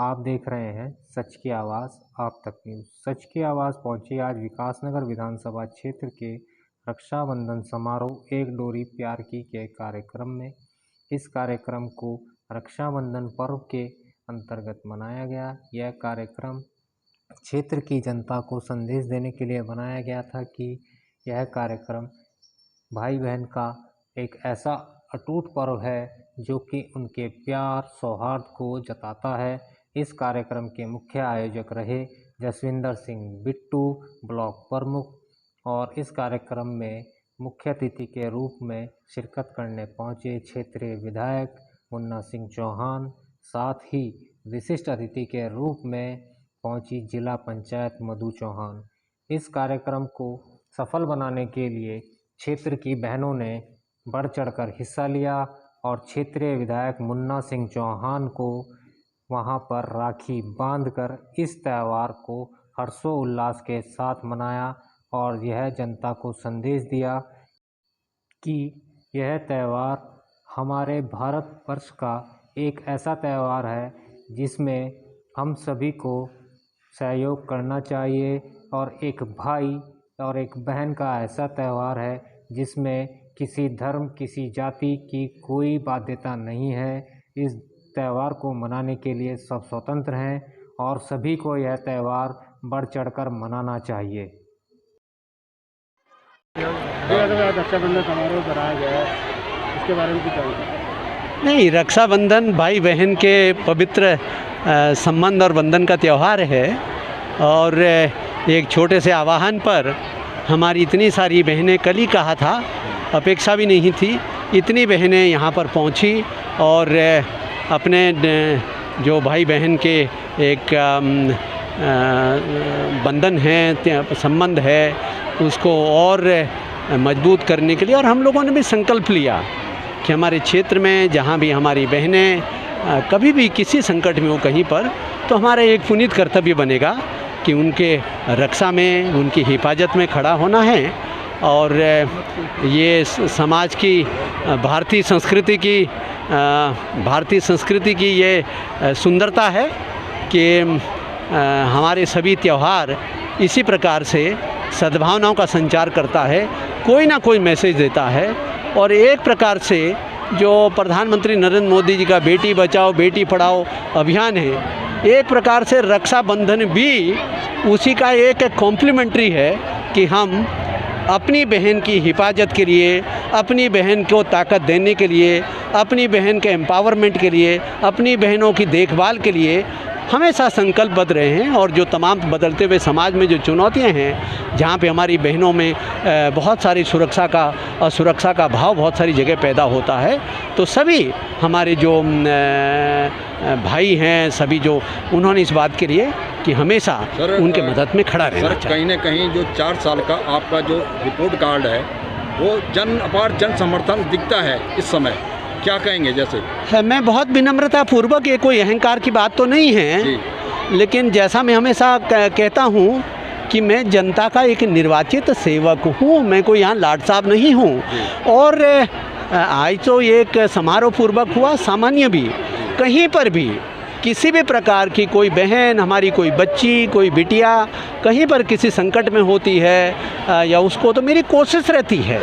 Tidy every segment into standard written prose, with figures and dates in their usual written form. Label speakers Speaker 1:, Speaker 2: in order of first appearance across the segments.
Speaker 1: आप देख रहे हैं सच की आवाज़ आप तक न्यूज़। सच की आवाज़ पहुंची आज विकासनगर विधानसभा क्षेत्र के रक्षाबंधन समारोह एक डोरी प्यार की के कार्यक्रम में। इस कार्यक्रम को रक्षाबंधन पर्व के अंतर्गत मनाया गया। यह कार्यक्रम क्षेत्र की जनता को संदेश देने के लिए बनाया गया था कि यह कार्यक्रम भाई बहन का एक ऐसा अटूट पर्व है जो कि उनके प्यार सौहार्द को जताता है। इस कार्यक्रम के मुख्य आयोजक रहे जसविंदर सिंह बिट्टू ब्लॉक प्रमुख, और इस कार्यक्रम में मुख्य अतिथि के रूप में शिरकत करने पहुंचे क्षेत्रीय विधायक मुन्ना सिंह चौहान। साथ ही विशिष्ट अतिथि के रूप में पहुंची जिला पंचायत मधु चौहान। इस कार्यक्रम को सफल बनाने के लिए क्षेत्र की बहनों ने बढ़ चढ़कर हिस्सा लिया और क्षेत्रीय विधायक मुन्ना सिंह चौहान को वहां पर राखी बांधकर इस त्यौहार को हर्षोल्लास के साथ मनाया और यह जनता को संदेश दिया कि यह त्यौहार हमारे भारतवर्ष का एक ऐसा त्यौहार है जिसमें हम सभी को सहयोग करना चाहिए और एक भाई और एक बहन का ऐसा त्यौहार है जिसमें किसी धर्म किसी जाति की कोई बाध्यता नहीं है। इस त्यौहार को मनाने के लिए सब स्वतंत्र हैं और सभी को यह त्यौहार बढ़ चढ़कर मनाना चाहिए।
Speaker 2: रक्षाबंधन समारोह कराया गया है, इसके बारे में कुछ
Speaker 3: नहीं, रक्षाबंधन भाई बहन के पवित्र संबंध और बंधन का त्यौहार है और एक छोटे से आह्वान पर हमारी इतनी सारी बहनें, कल ही कहा था, अपेक्षा भी नहीं थी, इतनी बहनें यहाँ पर पहुँची और अपने जो भाई बहन के एक बंधन है, संबंध है, उसको और मजबूत करने के लिए। और हम लोगों ने भी संकल्प लिया कि हमारे क्षेत्र में जहाँ भी हमारी बहनें कभी भी किसी संकट में हो कहीं पर, तो हमारा एक पुनीत कर्तव्य बनेगा कि उनके रक्षा में, उनकी हिफाजत में खड़ा होना है। और ये समाज की भारतीय संस्कृति की ये सुंदरता है कि हमारे सभी त्यौहार इसी प्रकार से सद्भावनाओं का संचार करता है, कोई ना कोई मैसेज देता है। और एक प्रकार से जो प्रधानमंत्री नरेंद्र मोदी जी का बेटी बचाओ बेटी पढ़ाओ अभियान है, एक प्रकार से रक्षाबंधन भी उसी का एक कॉम्प्लीमेंट्री है कि हम अपनी बहन की हिफाजत के लिए, अपनी बहन को ताकत देने के लिए, अपनी बहन के एम्पावरमेंट के लिए, अपनी बहनों की देखभाल के लिए हमेशा संकल्पबद्ध रहे हैं। और जो तमाम बदलते हुए समाज में जो चुनौतियां हैं, जहाँ पे हमारी बहनों में बहुत सारी सुरक्षा का और सुरक्षा का भाव बहुत सारी जगह पैदा होता है, तो सभी हमारे जो भाई हैं, सभी जो उन्होंने इस बात के लिए कि हमेशा उनके मदद में खड़ा रहना चाहिए।
Speaker 2: कहीं ना कहीं जो 4 साल का आपका जो रिपोर्ट कार्ड है वो अपार जन समर्थन दिखता है इस समय, क्या कहेंगे? जैसे
Speaker 3: मैं बहुत विनम्रता पूर्वक, ये कोई अहंकार की बात तो नहीं है, लेकिन जैसा मैं हमेशा कहता हूँ कि मैं जनता का एक निर्वाचित सेवक हूँ, मैं कोई यहाँ लाट साहब नहीं हूँ। और आज तो एक समारोह पूर्वक हुआ, सामान्य भी कहीं पर भी किसी भी प्रकार की कोई बहन, हमारी कोई बच्ची, कोई बिटिया कहीं पर किसी संकट में होती है या उसको, तो मेरी कोशिश रहती है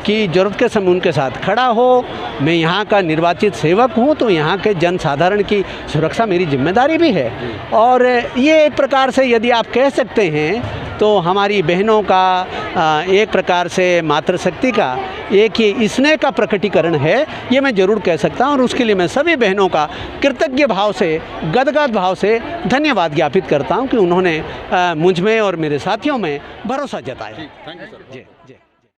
Speaker 3: कि ज़रूरत के समय उनके साथ खड़ा हो। मैं यहाँ का निर्वाचित सेवक हूँ, तो यहाँ के जन साधारण की सुरक्षा मेरी जिम्मेदारी भी है। और ये एक प्रकार से यदि आप कह सकते हैं तो हमारी बहनों का एक प्रकार से मातृशक्ति का एक ही स्नेह का प्रकटीकरण है, ये मैं ज़रूर कह सकता हूँ। और उसके लिए मैं सभी बहनों का कृतज्ञ भाव से, गदगद भाव से धन्यवाद ज्ञापित करता हूँ कि उन्होंने मुझ में और मेरे साथियों में भरोसा जताया।
Speaker 2: Thank you sir.
Speaker 3: जी जी।